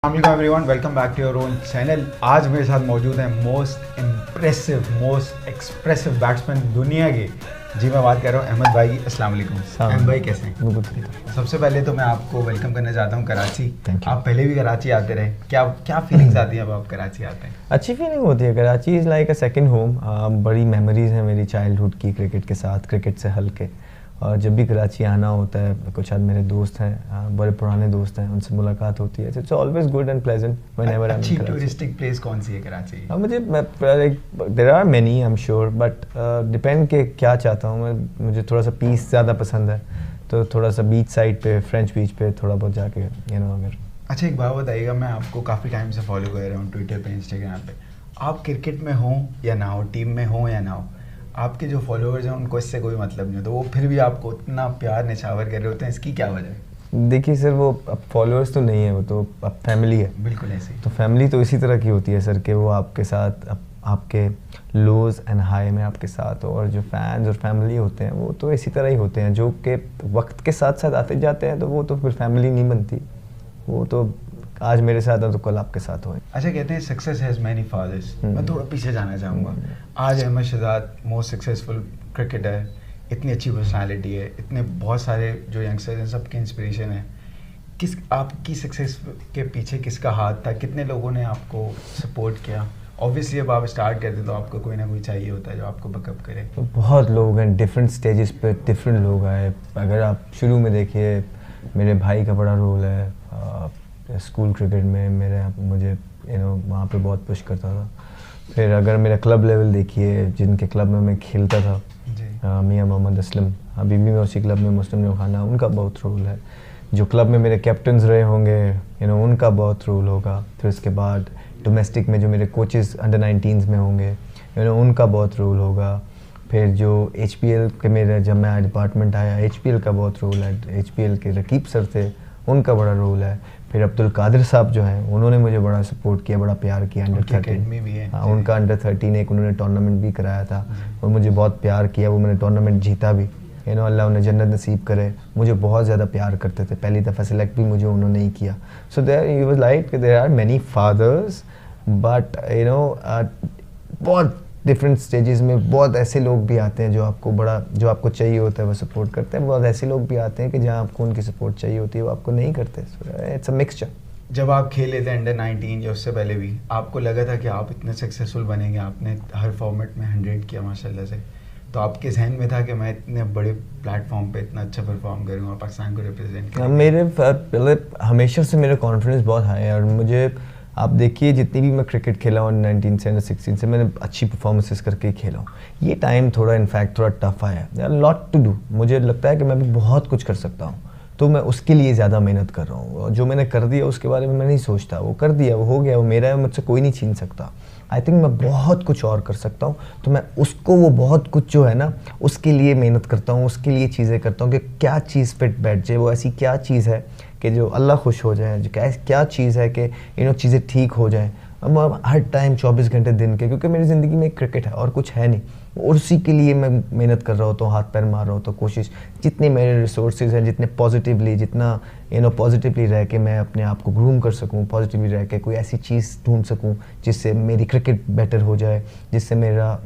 अस्सलाम everyone, welcome back to your own channel. आज मेरे साथ मौजूद हैं most impressive, most expressive batsman दुनिया के। जी मैं बात कर रहा हूँ अहमद भाई। अस्सलाम वालेकुम। अहमद भाई कैसे हैं? सबसे पहले तो मैं आपको वेलकम करना चाहता हूँ कराची। आप पहले भी कराची आते रहे, क्या फीलिंग्स आती हैं अब आप कराची आते हैं? अच्छी फीलिंग होती है। Karachi is like a second home. बड़ी मेमोरीज़ हैं मेरी चाइल्डहुड की क्रिकेट के साथ, क्रिकेट से हल्के। और जब भी कराची आना होता है, कुछ आज मेरे दोस्त हैं, बड़े पुराने दोस्त हैं, उनसे मुलाकात होती है। It's always good and pleasant whenever I am in Karachi. Touristic place कौन सी है कराची? मुझे there are many, I am sure, but depend के क्या चाहता हूँ मैं। मुझे थोड़ा सा पीस ज़्यादा पसंद है, तो थोड़ा सा बीच साइड पे, फ्रेंच बीच पे थोड़ा बहुत जाके अगर। अच्छा एक बात बताइएगा, मैं आपको काफ़ी टाइम से फॉलो कर रहा हूँ ट्विटर पे, इंस्टाग्राम पे। आप क्रिकेट में हों या ना हो, टीम में हों या ना हो, आपके जो फॉलोअर्स हैं उनको इससे कोई मतलब नहीं होता, वो फिर भी आपको इतना प्यार निछावर कर रहे होते हैं। इसकी क्या वजह है? देखिए सर, वो अब फॉलोअर्स तो नहीं है, वो तो अब फैमिली है। बिल्कुल ऐसे ही। तो फैमिली तो इसी तरह की होती है सर, कि वो आपके साथ आपके लोज एंड हाई में आपके साथ हो। और जो फैंस और फैमिली होते हैं वो तो इसी तरह ही होते हैं, जो कि वक्त के साथ साथ आते जाते हैं। तो वो तो फिर फैमिली नहीं बनती, वो तो आज मेरे साथ है तो कल आपके साथ हो। अच्छा कहते हैं सक्सेस हैज़ मैनी फादर्स। मैं थोड़ा पीछे जाना चाहूँगा। आज Ahmed Shehzad most successful cricketer, इतनी अच्छी पर्सनालिटी है, इतने बहुत सारे जो यंगस्टर्स हैं सबकी इंस्पिरेशन है। किस आपकी सक्सेस के पीछे किसका हाथ था? कितने लोगों ने आपको सपोर्ट किया? ऑब्वियसली अब आप स्टार्ट करते तो आपको कोई ना कोई चाहिए होता है जो आपको बैकअप करे। तो बहुत लोग हैं, डिफरेंट स्टेजेस पे डिफरेंट लोग आए। अगर आप शुरू में देखिए, मेरे भाई का बड़ा रोल है स्कूल क्रिकेट में। मुझे वहाँ पे बहुत पुश करता था। फिर अगर मेरा क्लब लेवल देखिए, जिनके क्लब में मैं खेलता था, मियाँ मोहम्मद असलम, अभी भी मैं उसी क्लब में, मुस्लिम जमखाना, उनका बहुत रोल है। जो क्लब में मेरे कैप्टन्स रहे होंगे, उनका बहुत रोल होगा। फिर उसके बाद डोमेस्टिक में जो मेरे कोचेस अंडर 19s में होंगे, उनका बहुत रोल होगा। फिर जो HPL के मेरे, जब मैं डिपार्टमेंट आया, HPL का बहुत रोल है। HPL के रकीब सर थे, उनका बड़ा रोल है। फिर अब्दुल कादिर साहब जो हैं, उन्होंने मुझे बड़ा सपोर्ट किया, बड़ा प्यार किया। अंडर 13 भी है। हाँ, उनका अंडर 13 एक उन्होंने टूर्नामेंट भी कराया था और मुझे बहुत प्यार किया। वो मैंने टूर्नामेंट जीता भी। अल्लाह उन्हें जन्नत नसीब करे। मुझे बहुत ज़्यादा प्यार करते थे। पहली दफ़ा सेलेक्ट भी मुझे उन्होंने ही किया। So there was like there are many fathers, but बहुत डिफरेंट स्टेजेस में बहुत ऐसे लोग भी आते हैं जो आपको चाहिए होता है वो सपोर्ट करते हैं। बहुत ऐसे लोग भी आते हैं कि जहाँ आपको उनकी सपोर्ट चाहिए होती है वो आपको नहीं करते। It's a mixture. जब आप खेले थे अंडर 19 या उससे पहले भी, आपको लगा था कि आप इतने सक्सेसफुल बनेंगे? आपने हर फॉर्मेट में 100 किया माशाल्लाह से। तो आपके जहन में था कि मैं इतने बड़े प्लेटफॉर्म पे इतना अच्छा परफॉर्म करूँगा, पाकिस्तान को रिप्रेजेंट करूँगा? मेरे हमेशा से मेरा कॉन्फिडेंस बहुत हाई है। और मुझे आप देखिए, जितनी भी मैं क्रिकेट खेला हूँ 19 से 16 से, मैंने अच्छी परफॉर्मेंसेस करके ही खेला हूँ। ये टाइम थोड़ा इनफैक्ट थोड़ा टफ आया है, लॉट टू डू। मुझे लगता है कि मैं भी बहुत कुछ कर सकता हूँ, तो मैं उसके लिए ज़्यादा मेहनत कर रहा हूँ। और जो मैंने कर दिया उसके बारे में मैं नहीं सोचता। वो कर दिया, वो हो गया, वो मेरा है, मुझसे कोई नहीं छीन सकता। आई थिंक मैं बहुत कुछ और कर सकता हूँ, तो मैं उसको, वो बहुत कुछ जो है ना, उसके लिए मेहनत करता हूँ, उसके लिए चीज़ें करता हूँ कि क्या चीज़ फिट बैठ जाए। वो ऐसी क्या चीज़ है कि जो अल्लाह खुश हो जाए, जो क्या चीज़ है कि चीज़ें ठीक हो जाएँ। अब हर टाइम 24 घंटे दिन के, क्योंकि मेरी ज़िंदगी में एक क्रिकेट है और कुछ है नहीं, और उसी के लिए मैं मेहनत कर रहा होता हूँ, हाथ पैर मार रहा होता हूँ। कोशिश जितने मेरे रिसोर्सेज हैं, जितने पॉजिटिवली रह के मैं अपने आप को ग्रूम कर सकूँ, पॉजिटिवली रह के कोई ऐसी चीज़ ढूंढ सकूँ जिससे मेरी क्रिकेट बेटर हो जाए, जिससे मेरा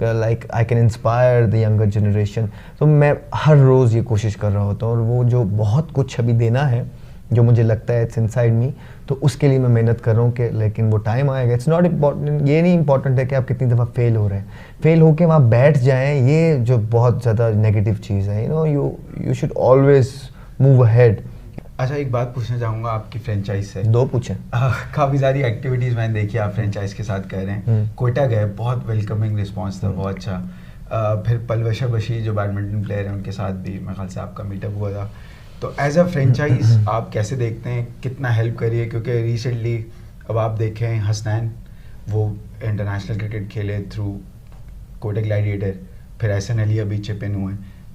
like I can inspire the younger generation. तो मैं हर रोज़ ये कोशिश कर रहा होता हूँ। और वो जो बहुत कुछ अभी देना है, जो मुझे लगता है इट्स इनसाइड मी, तो उसके लिए मैं मेहनत कर रहा हूँ कि लेकिन वो टाइम आएगा। इट्स नॉट इम्पॉर्टेंट, ये नहीं इम्पॉर्टेंट है कि आप कितनी दफ़ा फेल हो रहे हैं, फेल होके वहाँ बैठ जाएं, ये जो बहुत ज़्यादा नेगेटिव चीज़ है। You should always move ahead. अच्छा एक बात पूछना चाहूँगा आपकी फ्रेंचाइज से। दो पूछें। काफ़ी सारी एक्टिविटीज़ मैंने देखी आप फ्रेंचाइज के साथ कर रहे हैं। कोयटा गए, बहुत वेलकमिंग रिस्पॉन्स था, बहुत अच्छा। फिर पलवशा बशीर जो बैडमिंटन प्लेयर हैं, उनके साथ भी मेरे ख्याल से आपका मीटअप हुआ था। तो एज अ फ्रेंचाइज आप कैसे देखते हैं, कितना हेल्प करिए? क्योंकि रिसेंटली अब आप देखें हसनैन, वो इंटरनेशनल क्रिकेट खेले थ्रू कोयटा ग्लैडिएटर, फिर एहसन अली अभी चिप इन हुए,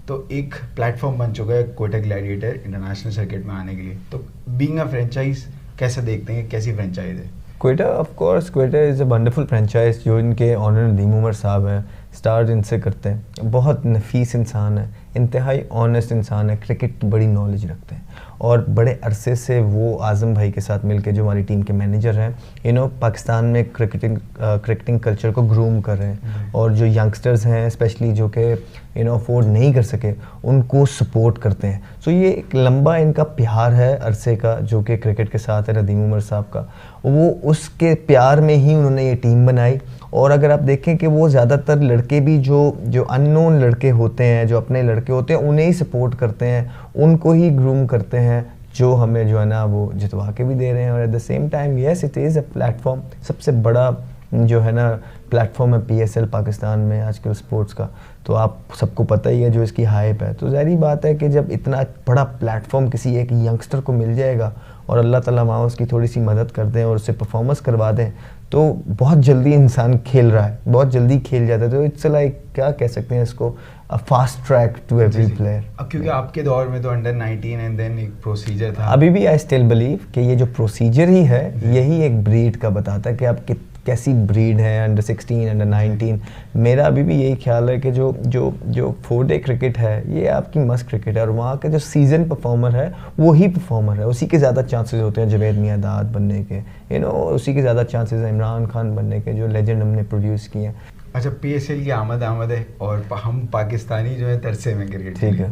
तो एक प्लेटफॉर्म बन चुका है कोयटा ग्लैडिएटर इंटरनेशनल सर्किट में आने के लिए। तो बीइंग अ फ्रेंचाइज कैसे देखते हैं, कैसी फ्रेंचाइज है? Quetta, of course Quetta is a wonderful franchise. जो इनके ऑनर नदीम उमर साहब हैं, स्टार्ट इनसे करते हैं। बहुत नफीस इंसान है, इंतहाई ऑनेस्ट इंसान है, क्रिकेट की बड़ी नॉलेज रखते हैं और बड़े अरसे से वो आज़म भाई के साथ मिलके जो हमारी टीम के मैनेजर हैं पाकिस्तान में क्रिकेटिंग कल्चर को ग्रूम कर रहे हैं और जो यंगस्टर्स हैं स्पेशली जो कि अफोर्ड नहीं कर सके उनको सपोर्ट करते हैं। सो ये एक लंबा इनका प्यार है अरसे का जो कि क्रिकेट के साथ है, नदीम उमर साहब का, वो उसके प्यार में ही उन्होंने ये टीम बनाई। और अगर आप देखें कि वो ज़्यादातर लड़के भी जो अननोन लड़के होते हैं, जो अपने लड़के होते हैं, उन्हें ही सपोर्ट करते हैं, उनको ही ग्रूम करते हैं, जो हमें जो है ना वो जितवा के भी दे रहे हैं। और at the same time yes it is a platform, सबसे बड़ा जो है ना प्लेटफॉर्म है PSL पाकिस्तान में आजकल स्पोर्ट्स का, तो आप सबको पता ही है जो इसकी हाइप है। तो ज़ाहिर बात है कि जब इतना बड़ा प्लेटफॉर्म किसी एक यंगस्टर को मिल जाएगा और अल्लाह ताला माँ उसकी थोड़ी सी मदद कर दें और उससे परफॉर्मेंस करवा दें, तो बहुत जल्दी इंसान खेल रहा है, बहुत जल्दी खेल जाता है। तो इट्स लाइक क्या कह सकते हैं इसको, a fast track to every player. क्योंकि आपके दौर में तो अंडर 19 एंड देन एक प्रोसीजर था। अभी भी आई स्टिल बिलीव कि ये जो प्रोसीजर ही है यही एक ब्रीड का बताता है कि आप कैसी ब्रीड है, अंडर 16 अंडर 19। मेरा अभी भी यही ख्याल है कि जो 4-डे क्रिकेट है ये आपकी मस्त क्रिकेट है और वहाँ के जो सीज़न परफॉर्मर है वही परफॉर्मर है, उसी के ज़्यादा चांसेस होते हैं जावेद मियांदाद बनने के, उसी के ज़्यादा चांसेस हैं इमरान खान बनने के, जो लेजेंड हमने प्रोड्यूस किए हैं। अच्छा, PSL की आमद है और हम पाकिस्तानी जो है तरसे में क्रिकेट, ठीक है,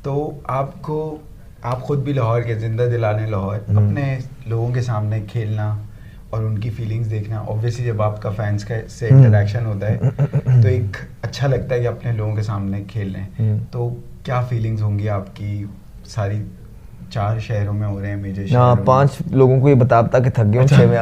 तो आप खुद भी लाहौर के, जिंदा दिलाने लाहौर, अपने लोगों के सामने खेलना और उनकी फीलिंग्स देखना, ऑब्वियसली जब आपका फैंस का से इंटरेक्शन होता है तो एक अच्छा लगता है कि अपने लोगों के सामने खेल रहे हैं। तो क्या फीलिंग्स होंगी आपकी? सारी 4 शहरों में हो रहे हैं, मेजर शहरों में। 5 लोगों को ये बता के थक गया हूँ 6 में।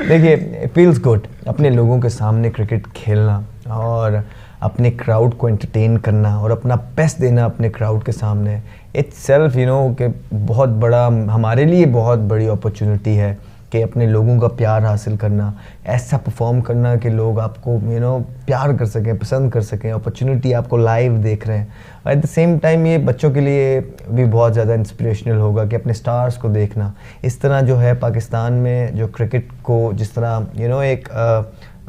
देखिए फील्स गुड अपने लोगों के सामने क्रिकेट खेलना और अपने क्राउड को एंटरटेन करना और अपना बेस्ट देना अपने क्राउड के सामने, इट्स सेल्फ कि बहुत बड़ा हमारे लिए बहुत बड़ी अपॉर्चुनिटी है कि अपने लोगों का प्यार हासिल करना, ऐसा परफॉर्म करना कि लोग आपको प्यार कर सकें, पसंद कर सकें, अपॉर्चुनिटी आपको लाइव देख रहे हैं। एट द सेम टाइम ये बच्चों के लिए भी बहुत ज़्यादा इंस्पिरेशनल होगा कि अपने स्टार्स को देखना। इस तरह जो है पाकिस्तान में जो क्रिकेट को जिस तरह एक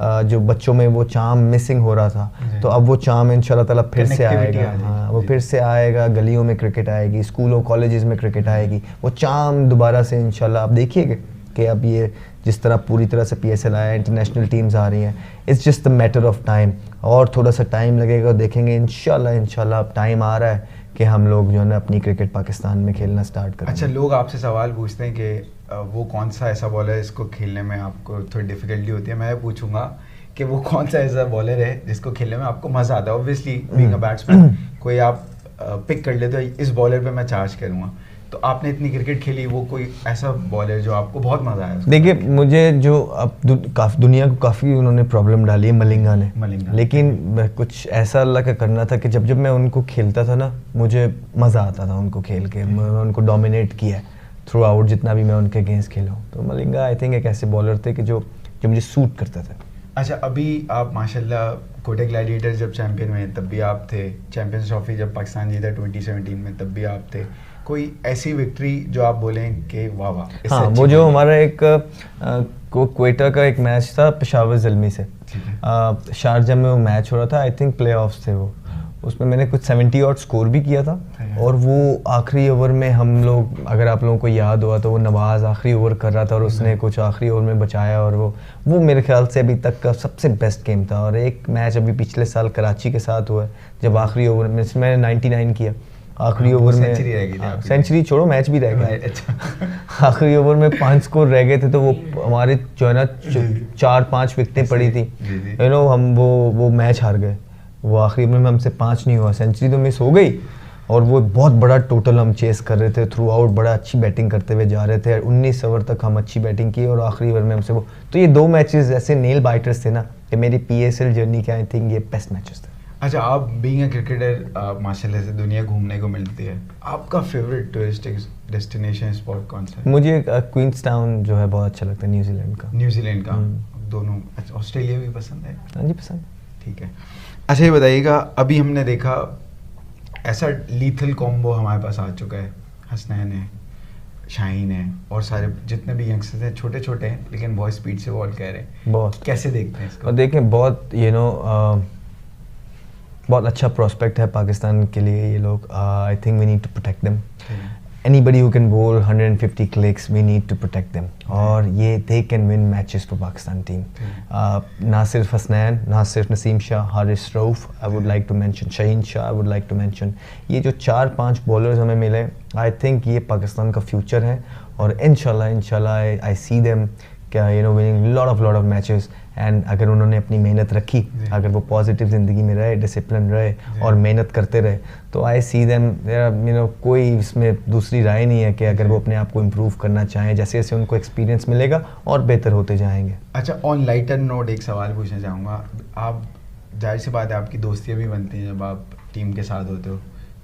जो बच्चों में वो चार्म मिसिंग हो रहा था, तो अब वो चार्म इंशाल्लाह ताला फिर से आएगा। हाँ, वो फिर से आएगा, गलियों में क्रिकेट आएगी, स्कूलों कॉलेजेस में क्रिकेट आएगी, वो चार्म दोबारा से इंशाल्लाह आप देखिएगा कि अब ये जिस तरह पूरी तरह से PSL आया, इंटरनेशनल टीम्स आ रही हैं, it's just a matter of time. और थोड़ा सा टाइम लगेगा, देखेंगे इंशाल्लाह अब टाइम आ रहा है कि हम लोग जो है ना अपनी क्रिकेट पाकिस्तान में खेलना स्टार्ट करें। अच्छा, लोग आपसे सवाल पूछते हैं कि वो कौन सा ऐसा बॉलर है जिसको खेलने में आपको थोड़ी डिफिकल्टी होती है। मैं पूछूंगा कि वो कौन सा ऐसा बॉलर है जिसको खेलने में आपको मज़ा आता है। ऑब्वियसली बीइंग अ बैट्समैन कोई आप पिक कर ले तो इस बॉलर पे मैं चार्ज करूँगा, तो आपने इतनी क्रिकेट खेली, वो कोई ऐसा बॉलर जो आपको बहुत मज़ा आया? देखिए मुझे जो अब काफ़ी दुनिया को काफ़ी उन्होंने प्रॉब्लम डाली है मलिंगा ने, लेकिन कुछ ऐसा अल्लाह का करना था कि जब मैं उनको खेलता था ना मुझे मज़ा आता था उनको खेल के। मैं उनको डोमिनेट किया थ्रू आउट जितना भी मैं उनके अगेंस्ट खेला हूँ। तो मलिंगा आई थिंक एक ऐसे बॉलर थे कि जो मुझे सूट करते थे। अच्छा, अभी आप माशाल्लाह कोटा ग्लैडिएटर्स जब चैंपियन हुए तब भी आप थे, चैंपियंस ट्रॉफी जब पाकिस्तान जीता 2017 में तब भी आप थे। कोई ऐसी विक्ट्री जो आप बोलें कि वाह वाह? हाँ, वो जो हमारा एक क्वेटा का एक मैच था पेशावर ज़ल्मी से, शारजा में वो मैच हो रहा था, आई थिंक प्ले ऑफ्स थे वो, उसमें मैंने कुछ 70 और स्कोर भी किया था। और वो आखिरी ओवर में हम लोग, अगर आप लोगों को याद हुआ तो वो नवाज़ आखिरी ओवर कर रहा था और उसने कुछ आखिरी ओवर में बचाया और वो मेरे ख्याल से अभी तक का सबसे बेस्ट गेम था। और एक मैच अभी पिछले साल कराची के साथ हुआ जब आखिरी ओवर में मैंने 99 किया, आखिरी ओवर में सेंचुरी छोड़ो मैच भी रह गया। आखिरी ओवर में 5 स्कोर रह गए थे तो वो हमारे जो है ना 4-5 विकेटें पड़ी थी, हम वो मैच हार गए। वो आखिरी में हमसे 5 नहीं हुआ, सेंचुरी तो मिस हो गई और वो बहुत बड़ा टोटल हम चेस कर रहे थे थ्रू आउट, बड़ा अच्छी बैटिंग करते हुए जा रहे थे। 19 ओवर तक हम अच्छी बैटिंग की और आखिरी ओवर में हमसे वो, तो ये 2 मैचेस ऐसे नेल बाइटर्स थे ना कि मेरी PSL जर्नी के आई थिंक ये बेस्ट मैचेस थे। अच्छा, आप बीइंग अ क्रिकेटर माशाल्लाह से दुनिया घूमने को मिलती है, आपका फेवरेट टूरिस्ट डेस्टिनेशन स्पॉट कौन सा है? मुझे क्वींसटाउन जो है बहुत अच्छा लगता है, न्यूजीलैंड का। दोनों? अच्छा, ऑस्ट्रेलिया भी पसंद है? हाँ जी, पसंद। ठीक है। अच्छा, ये बताइएगा, अभी हमने देखा ऐसा लीथल कॉम्बो हमारे पास आ चुका है, हसनैन है, शाहीन है और सारे जितने भी यंगस्टर्स हैं छोटे छोटे हैं लेकिन बहुत स्पीड से बॉल कर रहे हैं, बहुत। कैसे देखते हैं इसको? और देखें बहुत बहुत अच्छा प्रोस्पेक्ट है पाकिस्तान के लिए ये लोग। I think we need to protect them. Anybody who can bowl 150 clicks, we need to protect them. और ये they can win matches for Pakistan team. ना सिर्फ हसनैन, ना सिर्फ Naseem Shah, Haris Rauf, I would like to mention Shaheen Shah, I would like to mention ये जो 4-5 bowlers हमें मिले, I think ये पाकिस्तान का फ्यूचर है और इंशाल्लाह I see them winning lot of matches. And अगर उन्होंने अपनी मेहनत रखी, अगर वो पॉजिटिव ज़िंदगी में रहे, डिसिप्लिन रहे और मेहनत करते रहे, तो आई सी देम कोई इसमें दूसरी राय नहीं है कि अगर वो अपने आप को इम्प्रूव करना चाहें, जैसे जैसे उनको एक्सपीरियंस मिलेगा और बेहतर होते जाएंगे। अच्छा, ऑन लाइटर नोट एक सवाल पूछना चाहूँगा। आप जाहिर सी बात है आपकी दोस्तियाँ भी बनती हैं जब आप टीम के साथ होते हो,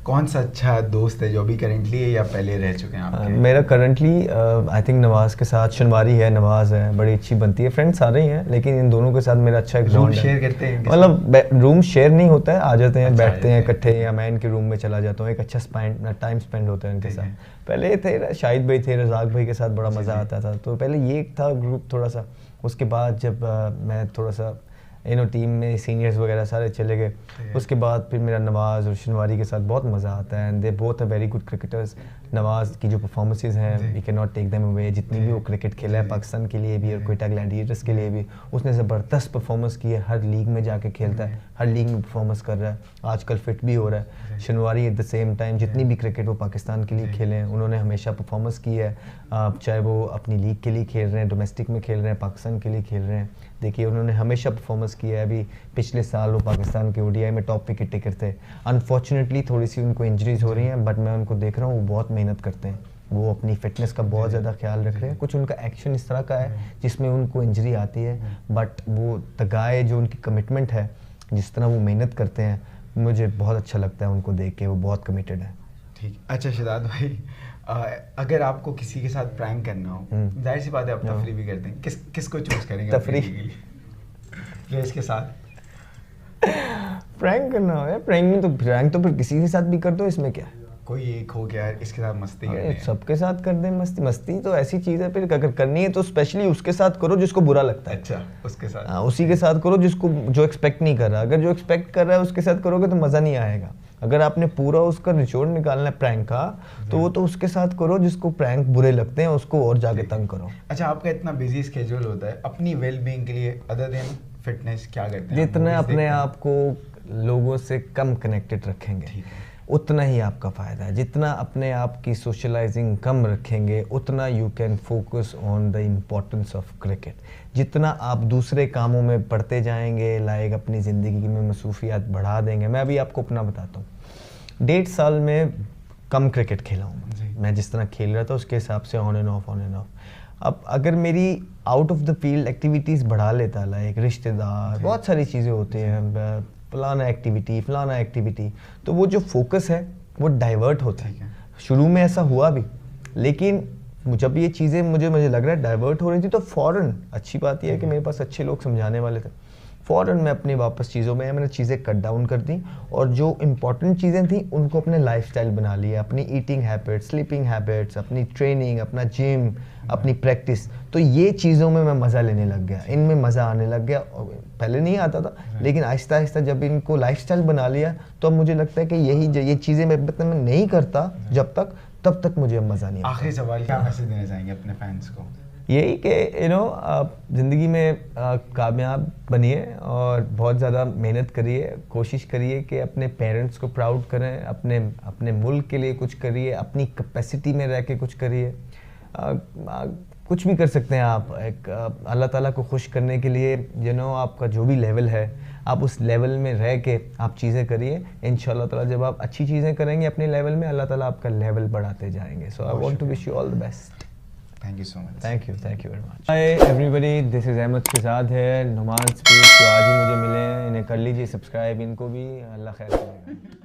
कौन सा अच्छा दोस्त है जो अभी करंटली है या पहले रह चुके हैं आपके? मेरा करंटली आई थिंक नवाज़ के साथ, शनवारी है, नवाज़ है, बड़ी अच्छी बनती है। फ्रेंड्स सारे ही हैं लेकिन इन दोनों के साथ मेरा अच्छा एक रूम शेयर करते हैं? मतलब रूम शेयर नहीं होता है, आ जाते हैं, अच्छा, बैठते हैं इकट्ठे, या मैं इनके रूम में चला जाता हूँ, एक अच्छा टाइम स्पेंड होता है इनके साथ। पहले थे शाहिद भाई थे, रज़ाक भाई के साथ बड़ा मज़ा आता था, तो पहले ये था ग्रुप थोड़ा सा। उसके बाद जब मैं थोड़ा सा टीम में सीनियर्स वगैरह सारे चले गए, उसके बाद फिर मेरा नवाज़ और शनवारी के साथ बहुत मज़ा आता है। And they both are very good cricketers. Nawaz की जो परफॉर्मेंसेस हैं, we can not take them away. जितनी भी वो क्रिकेट खेला है पाकिस्तान के लिए भी और क्वेटा ग्लैडिएटर्स के लिए भी, उसने ज़बरदस्त परफॉर्मेंस की है। हर लीग में जाके खेलता है, हर लीग में परफॉर्मेंस कर रहा है, आजकल फिट भी हो रहा है। शनवारी एट द सेम टाइम जितनी भी क्रिकेट वो पाकिस्तान के लिए खेले हैं, उन्होंने हमेशा परफॉर्मेंस की है, चाहे वो अपनी लीग के लिए खेल रहे हैं, डोमेस्टिक में खेल रहे हैं, पाकिस्तान के लिए खेल रहे हैं। देखिए उन्होंने हमेशा परफॉर्मेंस किया है। अभी पिछले साल वो पाकिस्तान के ओडीआई में टॉप विकेट टेकर थे। अनफॉर्चुनेटली थोड़ी सी उनको इंजरीज हो रही हैं, बट मैं उनको देख रहा हूँ वो बहुत मेहनत करते हैं, वो अपनी फिटनेस का बहुत ज़्यादा ख्याल रख रहे हैं। कुछ उनका एक्शन इस तरह का है जिसमें उनको इंजरी आती है, बट वो तगाए जो उनकी कमिटमेंट है, जिस तरह वो मेहनत करते हैं, मुझे बहुत अच्छा लगता है उनको देख के। वो बहुत कमिटेड है। ठीक। अच्छा शादाब भाई, अगर आपको किसी के साथ प्रैंक करना हो, जाहिर सी बात है आप तफरी भी करते हैं, किसको चूज करेंगे तफरी प्लेयर्स के साथ? प्रैंक करना हो यार, प्रैंक तो फिर किसी के साथ भी कर दो, इसमें क्या? कोई एक हो गया इसके साथ मस्ती करनी है, सबके साथ कर दे मस्ती तो ऐसी चीज़ है, फिर अगर करनी है तो स्पेशली उसके साथ करो जिसको बुरा लगता है। अच्छा, उसके साथ? हाँ, उसी के साथ करो जो एक्सपेक्ट नहीं कर रहा। अगर जो एक्सपेक्ट कर रहा है उसके साथ करोगे तो मज़ा नहीं आएगा। अगर आपने पूरा उसका निचोड़ निकालना है प्रैंक का, तो वो तो उसके साथ करो जिसको प्रैंक बुरे लगते हैं, उसको और जाके तंग करो। अच्छा, आपका इतना बिजी स्केड्यूल होता है, अपनी वेल बीइंग के लिए अदर देन फिटनेस क्या करते हैं? जितना अपने आप को लोगों से कम कनेक्टेड रखेंगे उतना ही आपका फ़ायदा है। जितना अपने आप की सोशलाइजिंग कम रखेंगे उतना you can focus on the importance of cricket. जितना आप दूसरे कामों में पढ़ते जाएंगे, लाइक अपनी ज़िंदगी में मसरूफियात बढ़ा देंगे। मैं अभी आपको अपना बताता हूँ, 1.5 साल में कम क्रिकेट खेला हूँ मैं जिस तरह खेल रहा था उसके हिसाब से ऑन एंड ऑफ। अब अगर मेरी out of the field activities बढ़ा लेता, लाइक रिश्तेदार, बहुत सारी चीज़ें होती हैं, फलाना एक्टिविटी, तो वो जो फोकस है वो डाइवर्ट होता है। शुरू में ऐसा हुआ भी, लेकिन जब ये चीज़ें मुझे लग रहा है डाइवर्ट हो रही थी, तो फ़ौरन, अच्छी बात यह है कि मेरे पास अच्छे लोग समझाने वाले थे, फ़ौरन मैं अपनी वापस चीज़ों में मैंने चीज़ें कट डाउन कर दी और जो इम्पॉर्टेंट चीज़ें थी उनको अपने लाइफस्टाइल बना लिया। अपनी ईटिंग हैबिट्स, स्लीपिंग हैबिट्स, अपनी ट्रेनिंग, अपना जिम, अपनी प्रैक्टिस, तो ये चीज़ों में मैं मज़ा लेने लग गया, इनमें मज़ा आने लग गया। पहले नहीं आता था, लेकिन आहिस्ता आहिस्ता जब इनको लाइफस्टाइल बना लिया तो अब मुझे लगता है कि ये चीज़ें मैं नहीं करता जब तक, तब तक मुझे मज़ा नहीं आता। आखिरी सवाल, क्या मैसेज देना चाहेंगे अपने फैंस को? यही कि आप ज़िंदगी में कामयाब बनिए और बहुत ज़्यादा मेहनत करिए, कोशिश करिए कि अपने पेरेंट्स को प्राउड करें, अपने मुल्क के लिए कुछ करिए, अपनी कैपेसिटी में रह के कुछ करिए। कुछ भी कर सकते हैं आप, एक अल्लाह ताला को खुश करने के लिए आपका जो भी लेवल है, आप उस लेवल में रह के आप चीज़ें करिए। इंशाल्लाह ताला जब आप अच्छी चीज़ें करेंगे अपने लेवल में, अल्लाह ताला आपका लेवल बढ़ाते जाएंगे। So I want to wish you all the best. Thank you so much. Thank you very much. Hi everybody, this is Ahmed Shehzad here. Numan speech जो आज ही मुझे मिले हैं, इन्हें कर लीजिए सब्सक्राइब, इनको भी अल्लाह खैर करेगा।